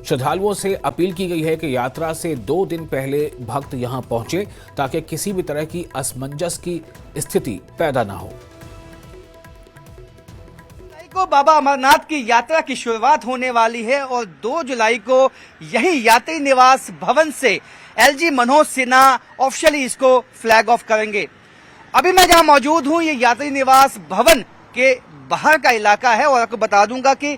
श्रद्धालुओं से अपील की गई है कि यात्रा से 2 दिन पहले भक्त यहां पहुंचे ताकि किसी भी तरह की असमंजस की स्थिति पैदा ना हो। को बाबा अमरनाथ की यात्रा की शुरुआत होने वाली है और 2 जुलाई को यही यात्री निवास भवन से एलजी मनोज सिन्हा ऑफिशियली इसको फ्लैग ऑफ करेंगे। अभी मैं जहां मौजूद हूं ये यात्री निवास भवन के बाहर का इलाका है और आपको बता दूंगा कि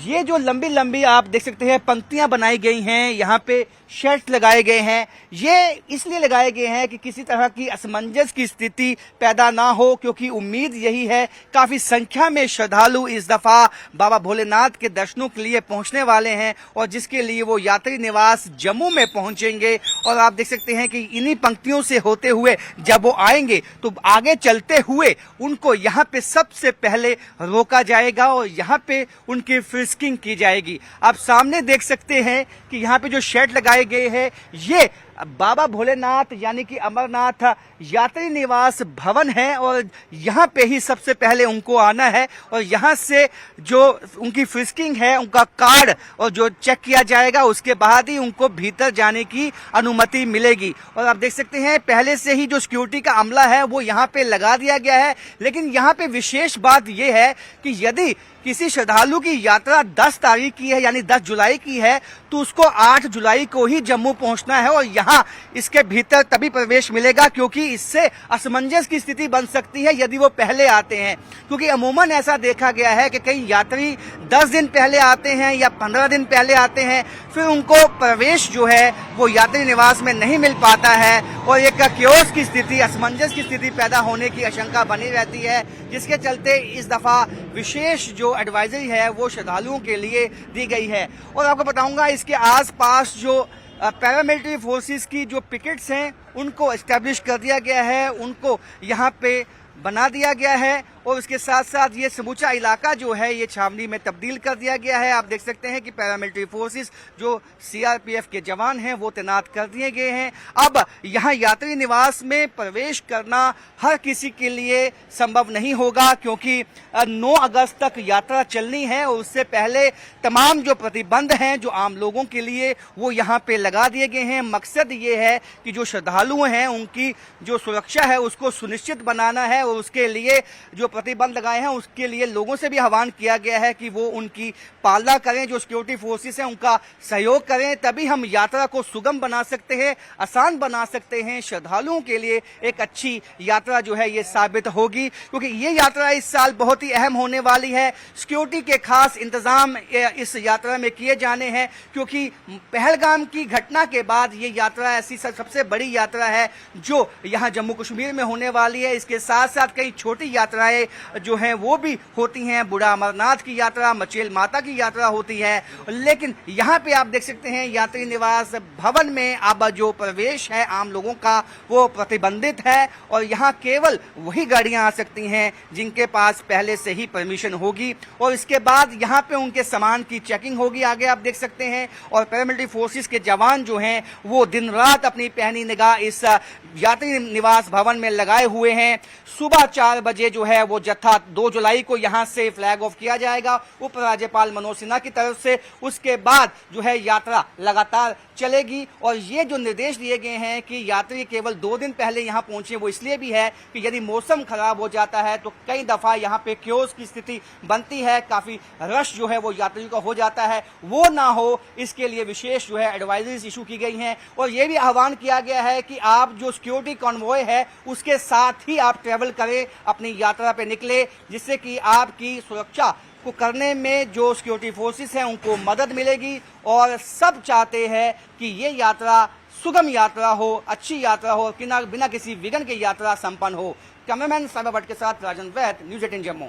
ये जो लंबी लंबी आप देख सकते हैं पंक्तियां बनाई गई हैं, यहाँ पे शेड्स लगाए गए हैं। ये इसलिए लगाए गए हैं कि किसी तरह की असमंजस की स्थिति पैदा ना हो, क्योंकि उम्मीद यही है काफी संख्या में श्रद्धालु इस दफा बाबा भोलेनाथ के दर्शनों के लिए पहुंचने वाले हैं और जिसके लिए वो यात्री निवास जम्मू में पहुंचेंगे। और आप देख सकते हैं कि इन्हीं पंक्तियों से होते हुए जब वो आएंगे तो आगे चलते हुए उनको यहाँ पे सबसे पहले रोका जाएगा और यहाँ पे उनकी फ्रिस्किंग की जाएगी। आप सामने देख सकते हैं कि यहाँ पे जो शेड लगाए गए हैं ये बाबा भोलेनाथ यानी कि अमरनाथ यात्री निवास भवन है और यहाँ पे ही सबसे पहले उनको आना है और यहाँ से जो उनकी फ्रिस्किंग है, उनका कार्ड और जो चेक किया जाएगा उसके बाद ही उनको भीतर जाने की अनुमति मिलेगी। और आप देख सकते हैं पहले से ही जो सिक्योरिटी का अमला है वो यहाँ पे लगा दिया गया है। लेकिन यहाँ पे विशेष बात यह है कि यदि किसी श्रद्धालु की यात्रा 10 तारीख की है यानी 10 जुलाई की है तो उसको 8 जुलाई को ही जम्मू पहुंचना है और यहाँ इसके भीतर तभी प्रवेश मिलेगा, क्योंकि इससे असमंजस की स्थिति बन सकती है यदि वो पहले आते हैं। क्योंकि अमूमन ऐसा देखा गया है कि कई यात्री 10 दिन पहले आते हैं या 15 दिन पहले आते हैं, फिर उनको प्रवेश जो है वो यात्री निवास में नहीं मिल पाता है और एक क्योस की स्थिति, असमंजस की स्थिति पैदा होने की आशंका बनी रहती है, जिसके चलते इस दफा विशेष जो एडवाइजरी है वो श्रद्धालुओं के लिए दी गई है। और आपको बताऊंगा इसके आसपास जो पैरामिलिट्री फोर्सेस की जो पिकेट्स हैं उनको एस्टैब्लिश कर दिया गया है, उनको यहाँ पे बना दिया गया है और उसके साथ साथ ये समूचा इलाका जो है ये छावनी में तब्दील कर दिया गया है। आप देख सकते हैं कि पैरामिलिट्री फोर्सेस जो सीआरपीएफ के जवान हैं वो तैनात कर दिए गए हैं। अब यहाँ यात्री निवास में प्रवेश करना हर किसी के लिए संभव नहीं होगा, क्योंकि 9 अगस्त तक यात्रा चलनी है और उससे पहले तमाम जो प्रतिबंध हैं जो आम लोगों के लिए वो यहाँ पे लगा दिए गए हैं। मकसद ये है कि जो श्रद्धालु हैं उनकी जो सुरक्षा है उसको सुनिश्चित बनाना है और उसके लिए जो प्रतिबंध लगाए हैं उसके लिए लोगों से भी आह्वान किया गया है कि वो उनकी पालना करें, जो सिक्योरिटी फोर्सेस हैं उनका सहयोग करें, तभी हम यात्रा को सुगम बना सकते हैं, आसान बना सकते हैं। श्रद्धालुओं के लिए एक अच्छी यात्रा जो है ये साबित होगी, क्योंकि ये यात्रा इस साल बहुत ही अहम होने वाली है। सिक्योरिटी के खास इंतजाम इस यात्रा में किए जाने हैं, क्योंकि पहलगाम की घटना के बाद ये यात्रा ऐसी सबसे बड़ी यात्रा है जो यहाँ जम्मू कश्मीर में होने वाली है। इसके साथ साथ कई छोटी यात्राएं जो हैं वो भी होती हैं, बूढ़ा अमरनाथ की यात्रा, मचेल माता की यात्रा होती है। लेकिन यहाँ पे आप देख सकते हैं यात्री निवास भवन में अब जो प्रवेश है आम लोगों का वो प्रतिबंधित है और यहाँ केवल वही गाड़ियां आ सकती हैं जिनके पास पहले से ही परमिशन होगी और इसके बाद यहाँ पे उनके सामान की चेकिंग होगी। आगे आप देख सकते हैं और पैरामिलिट्री फोर्सेस के जवान जो हैं वो दिन रात अपनी पैनी निगाह इस यात्री निवास भवन में लगाए हुए हैं। सुबह 4 बजे जो है वो जत्था 2 जुलाई को यहाँ से फ्लैग ऑफ किया जाएगा उप राज्यपाल मनोज सिन्हा की तरफ से। उसके बाद जो है यात्रा लगातार चलेगी और ये जो निर्देश दिए गए हैं कि यात्री केवल 2 दिन पहले यहाँ पहुंचे, वो इसलिए भी है कि यदि मौसम खराब हो जाता है तो कई दफा यहाँ पे क्योस की स्थिति बनती है, काफी रश जो है वो यात्रियों का हो जाता है, वो ना हो इसके लिए विशेष जो है एडवाइजरीज इशू की गई हैं। और ये भी आह्वान किया गया है कि आप जो सिक्योरिटी कॉन्वॉय है उसके साथ ही आप ट्रेवल करें, अपनी यात्रा पे निकले, जिससे कि आपकी सुरक्षा को करने में जो सिक्योरिटी फोर्सेस हैं उनको मदद मिलेगी। और सब चाहते हैं कि ये यात्रा सुगम यात्रा हो, अच्छी यात्रा हो, बिना किसी विघ्न के यात्रा संपन्न हो। कैमरामैन साइबर भट्ट के साथ राजन वैद, न्यूज़ 18 जम्मू।